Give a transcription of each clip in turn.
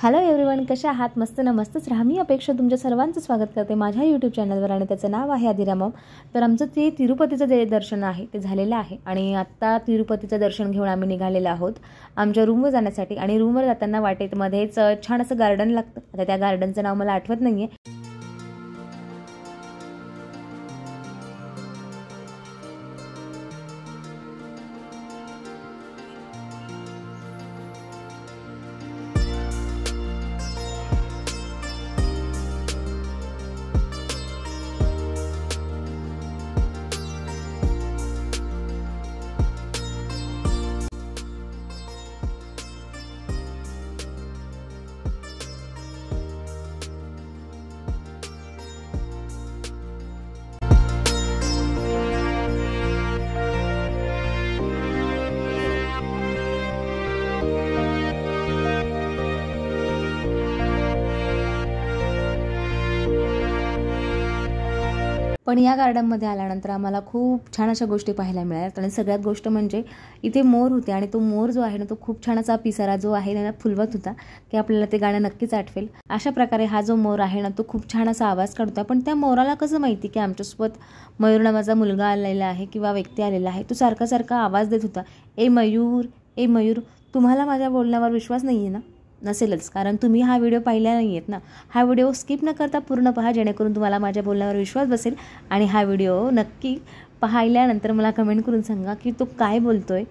Hello everyone, कशा आहात? मस्त ना, मस्तच राहा. मी अपेक्षा तुमच्या सर्वांचं स्वागत करते माझ्या यूट्यूब चॅनलवर आणि त्याचं नाव आहे आदिरा मॉम. तर आमचं ते तिरुपतीचं जे दर्शन आहे ते झालेलं आहे आणि आत्ता तिरुपतीचं दर्शन घेऊन आम्ही निघालेलो आहोत आमच्या रूमवर जाण्यासाठी. आणि रूमवर जाताना वाटेमध्येच छान असं गार्डन लागतं. आता त्या गार्डनचं नाव मला आठवत नाही आहे. पण या गार्डनमध्ये आल्यानंतर आम्हाला खूप छान अशा गोष्टी पाहायला मिळाल्या. आणि सगळ्यात गोष्ट म्हणजे इथे मोर होते आणि तो मोर जो आहे ना तो खूप छान असा पिसारा जो आहे ना फुलवत होता की आपल्याला ते गाणं नक्कीच आठवेल. अशा प्रकारे हा जो मोर आहे ना तो खूप छान असा आवाज काढतो. पण त्या मोराला कसं माहिती की आमच्यासोबत मयूर नावाचा मुलगा आलेला आहे किंवा व्यक्ती आलेला आहे. तो सारखा सारखा आवाज देत होता, ए मयूर, ए मयूर. तुम्हाला माझ्या बोलण्यावर विश्वास नाही आहे ना? नसेलच, कारण तुम्ही हा व्हिडिओ पाहिला नाही आहेत ना. हा व्हिडिओ स्किप न करता पूर्ण पहा, जेणेकरून तुम्हाला माझ्या बोलण्यावर विश्वास बसेल. आणि हा व्हिडिओ नक्की पाहिल्यानंतर मला कमेंट करून सांगा की तो काय बोलतोय.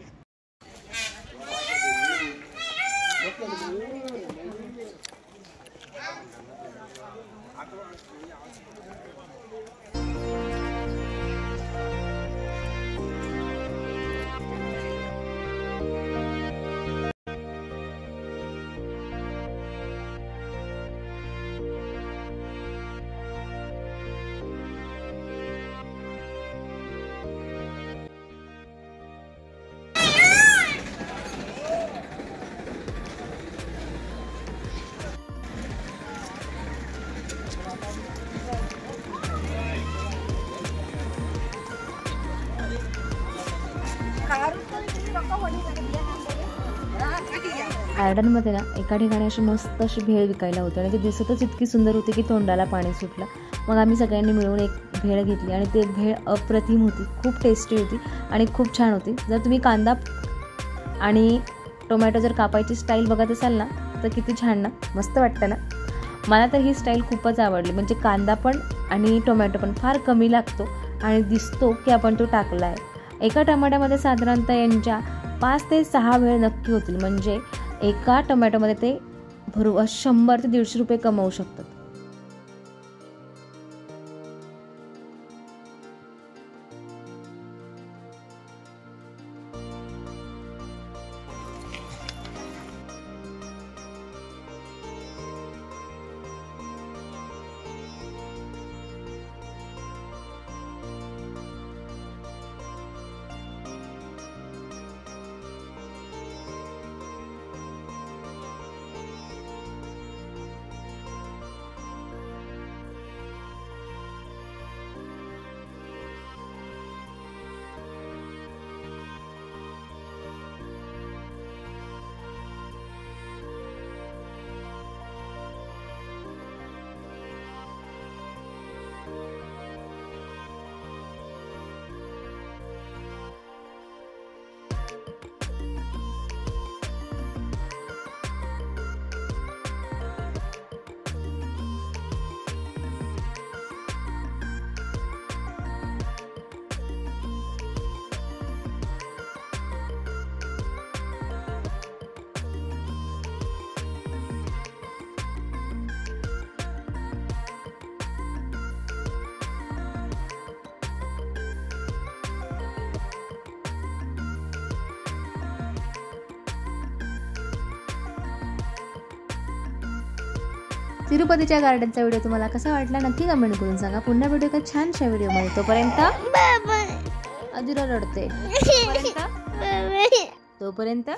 गार्डनमध्ये ना एका ठिकाणी अशी मस्त अशी भेळ विकायला होती आणि ती दिसतच इतकी सुंदर होती की तोंडाला पाणी सुटलं. मग आम्ही सगळ्यांनी मिळून एक भेळ घेतली आणि ते भेळ अप्रतिम होती, खूप टेस्टी होती आणि खूप छान होती. जर तुम्ही कांदा आणि टोमॅटो जर कापायची स्टाईल बघत असाल ना तर किती छान ना, मस्त वाटतं ना. मला तर ही स्टाईल खूपच आवडली. म्हणजे कांदा पण आणि टोमॅटो पण फार कमी लागतो आणि दिसतो की आपण तो टाकला आहे. एका टमाट्यामध्ये साधारणतः यांच्या 5 ते 6 भेळ नक्की होतील. म्हणजे एका टोमॅटोमध्ये ते 100 ते 150 रुपये कमवू शकतात. तिरुपतीच्या गार्डनचा व्हिडिओ तुम्हाला कसा वाटला नक्की कमेंट करून सांगा. पुन्हा व्हिडिओ का छानशा व्हिडिओमध्ये. तोपर्यंत अदिरा रडते. तोपर्यंत